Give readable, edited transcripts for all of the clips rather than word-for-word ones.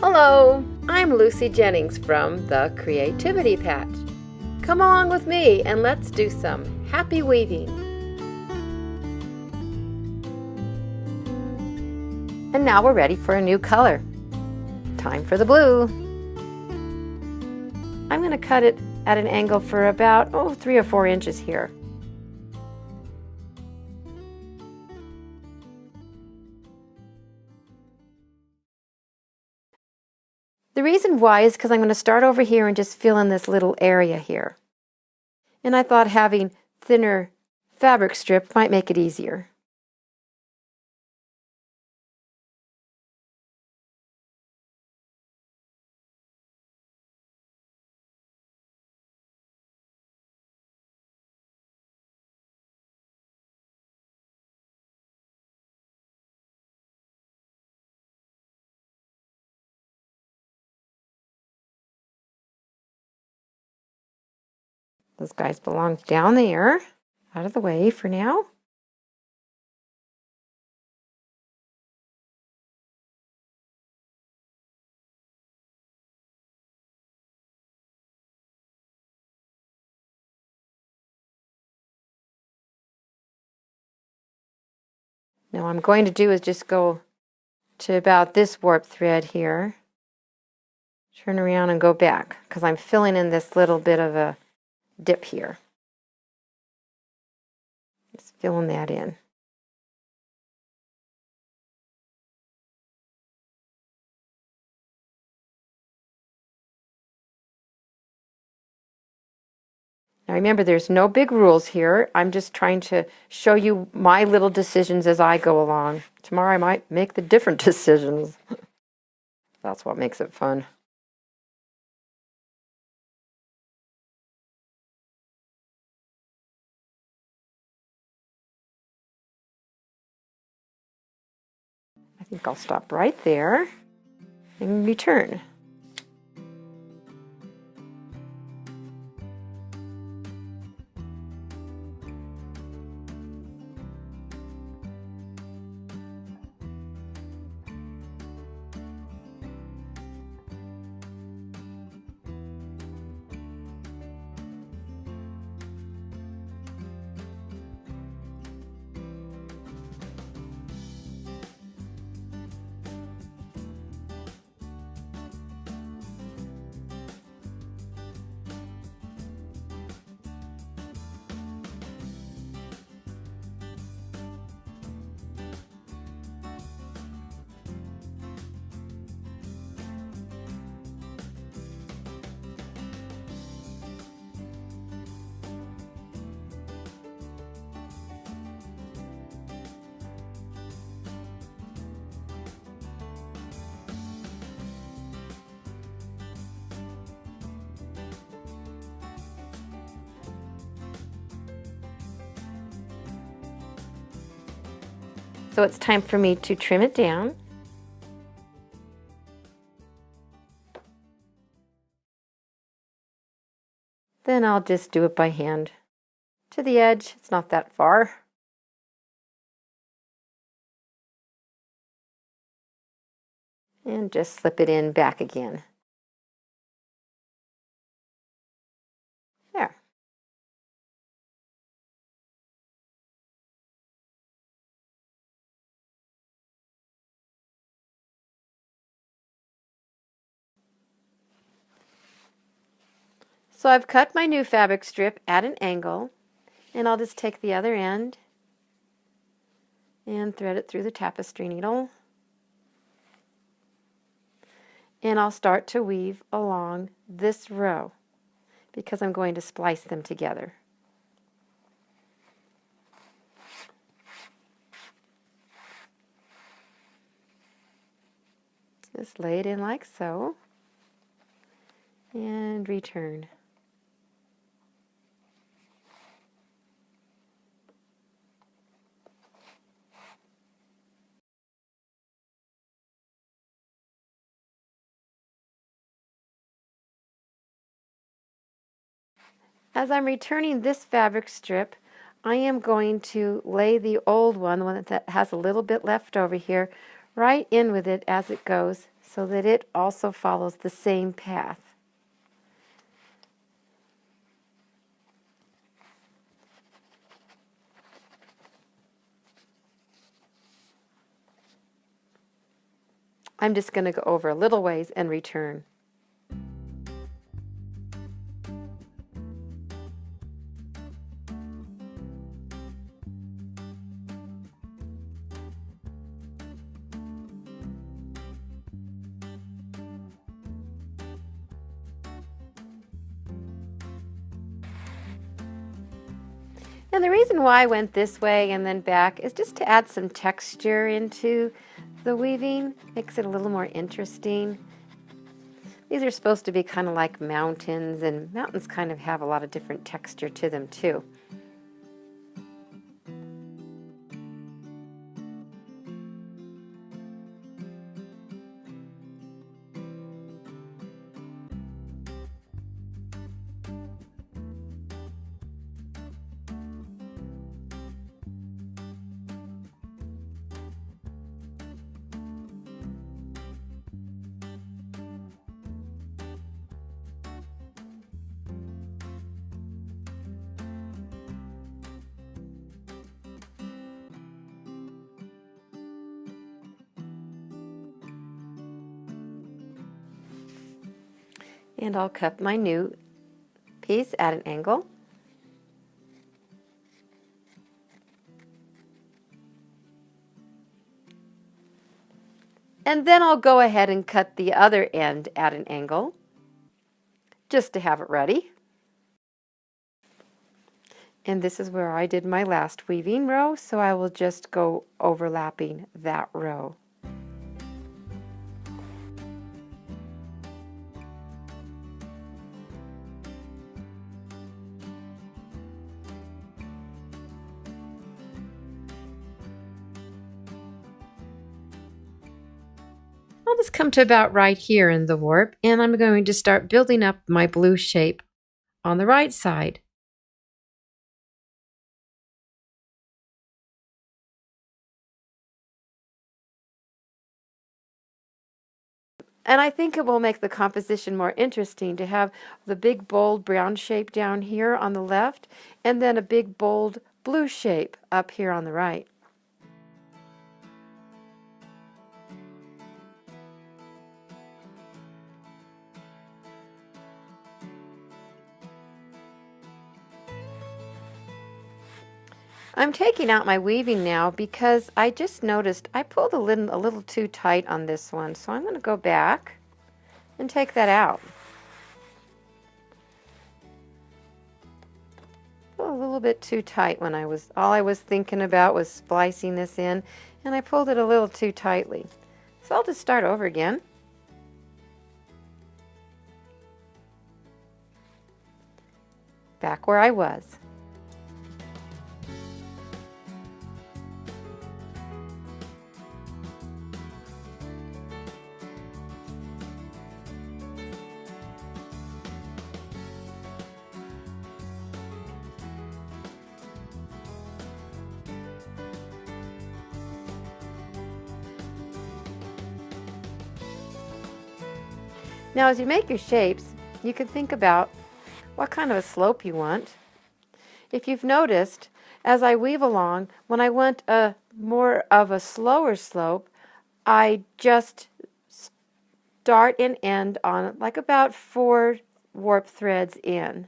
Hello, I'm Lucy Jennings from the Creativity Patch. Come along with me and let's do some happy weaving. And now we're ready for a new color. Time for the blue. I'm going to cut it at an angle for about 3 or 4 inches here. The reason why is because I'm going to start over here and just fill in this little area here. And I thought having thinner fabric strip might make it easier. Those guys belong down there, out of the way for now. Now what I'm going to do is just go to about this warp thread here, turn around and go back, because I'm filling in this little bit of a dip here. Just filling that in. Now remember, there's no big rules here. I'm just trying to show you my little decisions as I go along. Tomorrow I might make the different decisions. That's what makes it fun. I think I'll stop right there and return. So it's time for me to trim it down. Then I'll just do it by hand. To the edge, it's not that far. And just slip it in back again. There. So I've cut my new fabric strip at an angle, and I'll just take the other end and thread it through the tapestry needle. And I'll start to weave along this row because I'm going to splice them together. Just lay it in like so and return. As I'm returning this fabric strip, I am going to lay the old one, the one that has a little bit left over here, right in with it as it goes, so that it also follows the same path. I'm just going to go over a little ways and return. And the reason why I went this way and then back is just to add some texture into the weaving. Makes it a little more interesting. These are supposed to be kind of like mountains, and mountains kind of have a lot of different texture to them too. And I'll cut my new piece at an angle. And then I'll go ahead and cut the other end at an angle, just to have it ready. And this is where I did my last weaving row, so I will just go overlapping that row. I'll just come to about right here in the warp, and I'm going to start building up my blue shape on the right side. And I think it will make the composition more interesting to have the big bold brown shape down here on the left, and then a big bold blue shape up here on the right. I'm taking out my weaving now because I just noticed I pulled a little too tight on this one, so I'm going to go back and take that out. A little bit too tight when all I was thinking about was splicing this in, and I pulled it a little too tightly. So I'll just start over again. Back where I was. Now, as you make your shapes, you can think about what kind of a slope you want. If you've noticed, as I weave along, when I want a more of a slower slope, I just start and end on like about 4 warp threads in.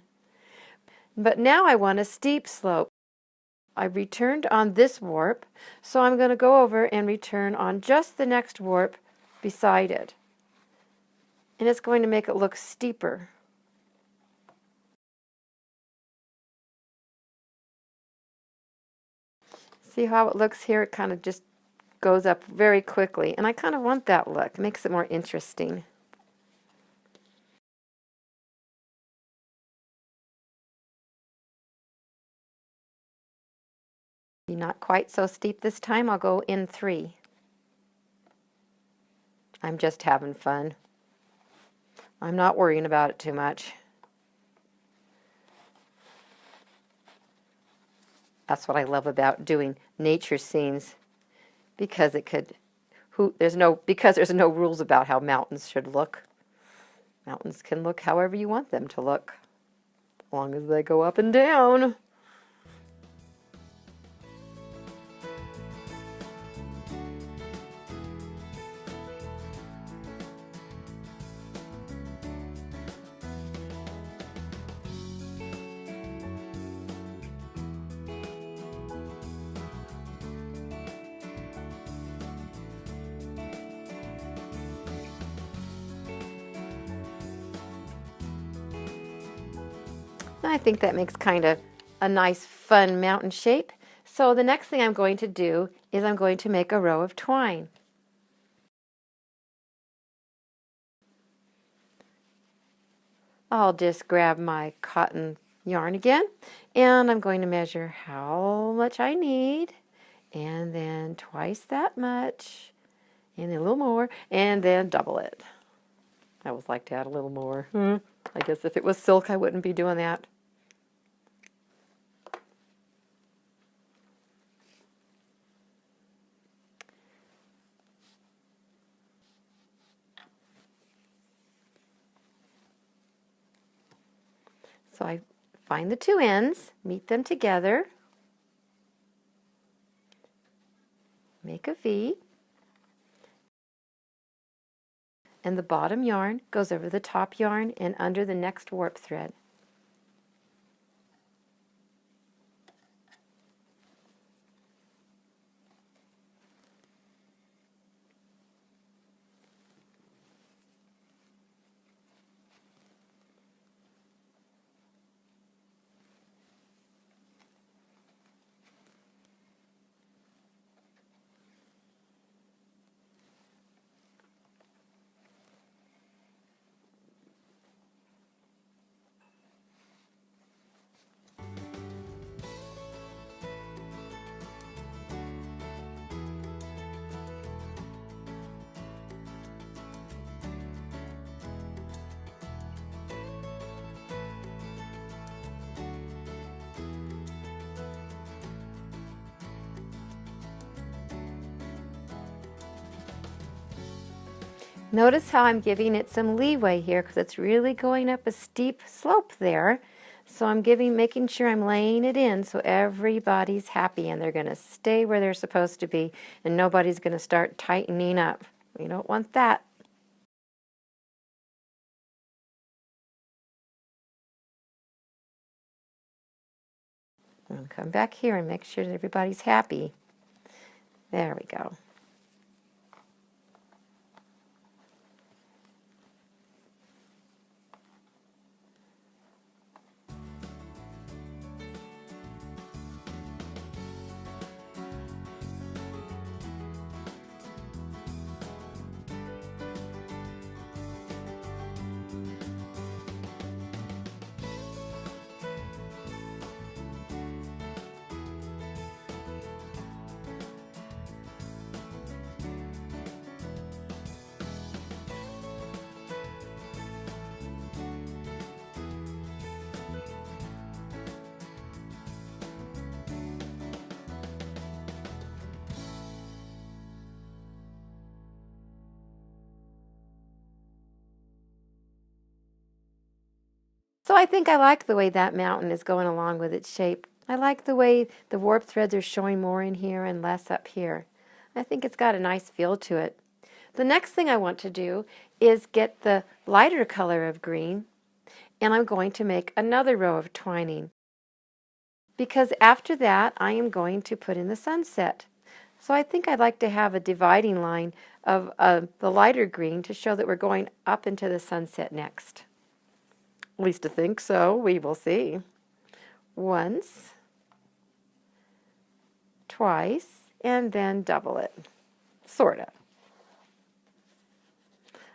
But now I want a steep slope. I returned on this warp, so I'm going to go over and return on just the next warp beside it. And it's going to make it look steeper. See how it looks here? It kind of just goes up very quickly. And I kind of want that look. It makes it more interesting. Not quite so steep this time. I'll go in 3. I'm just having fun. I'm not worrying about it too much. That's what I love about doing nature scenes, because it could because there's no rules about how mountains should look. Mountains can look however you want them to look, as long as they go up and down. I think that makes kind of a nice fun mountain shape. So the next thing I'm going to do is I'm going to make a row of twine. I'll just grab my cotton yarn again, and I'm going to measure how much I need, and then twice that much, and then a little more, and then double it. I always like to add a little more. I guess if it was silk, I wouldn't be doing that. So I find the two ends, meet them together, make a V, and the bottom yarn goes over the top yarn and under the next warp thread. Notice how I'm giving it some leeway here because it's really going up a steep slope there. So I'm making sure I'm laying it in so everybody's happy and they're going to stay where they're supposed to be and nobody's going to start tightening up. We don't want that. And come back here and make sure that everybody's happy. There we go. So I think I like the way that mountain is going along with its shape. I like the way the warp threads are showing more in here and less up here. I think it's got a nice feel to it. The next thing I want to do is get the lighter color of green, and I'm going to make another row of twining. Because after that, I am going to put in the sunset. So I think I'd like to have a dividing line of the lighter green to show that we're going up into the sunset next. At least I think so. We will see. Once, twice, and then double it. Sort of.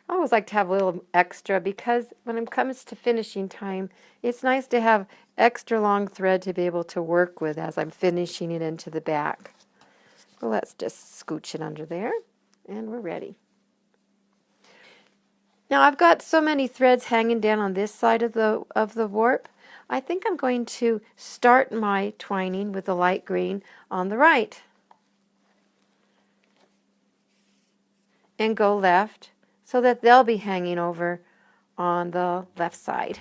I always like to have a little extra because when it comes to finishing time, it's nice to have extra long thread to be able to work with as I'm finishing it into the back. Well, let's just scooch it under there, and we're ready. Now I've got so many threads hanging down on this side of the warp. I think I'm going to start my twining with the light green on the right. and go left so that they'll be hanging over on the left side.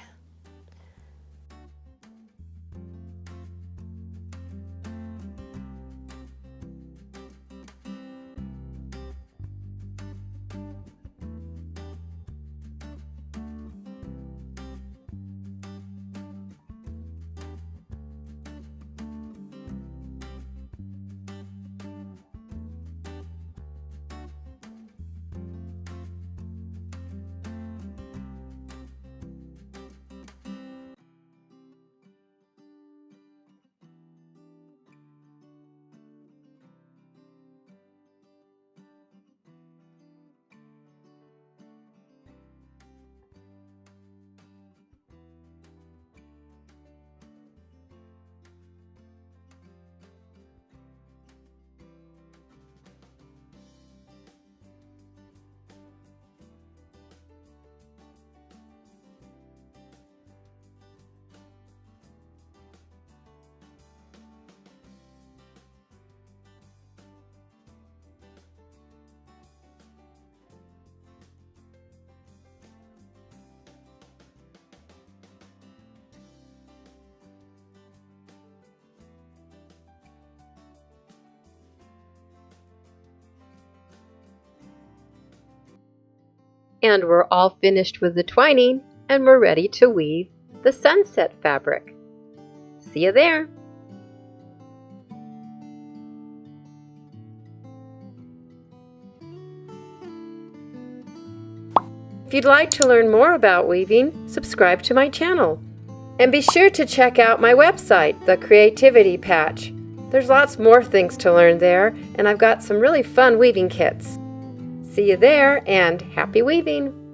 And we're all finished with the twining, and we're ready to weave the sunset fabric. See you there! If you'd like to learn more about weaving, subscribe to my channel. And be sure to check out my website, The Creativity Patch. There's lots more things to learn there, and I've got some really fun weaving kits. See you there, and happy weaving!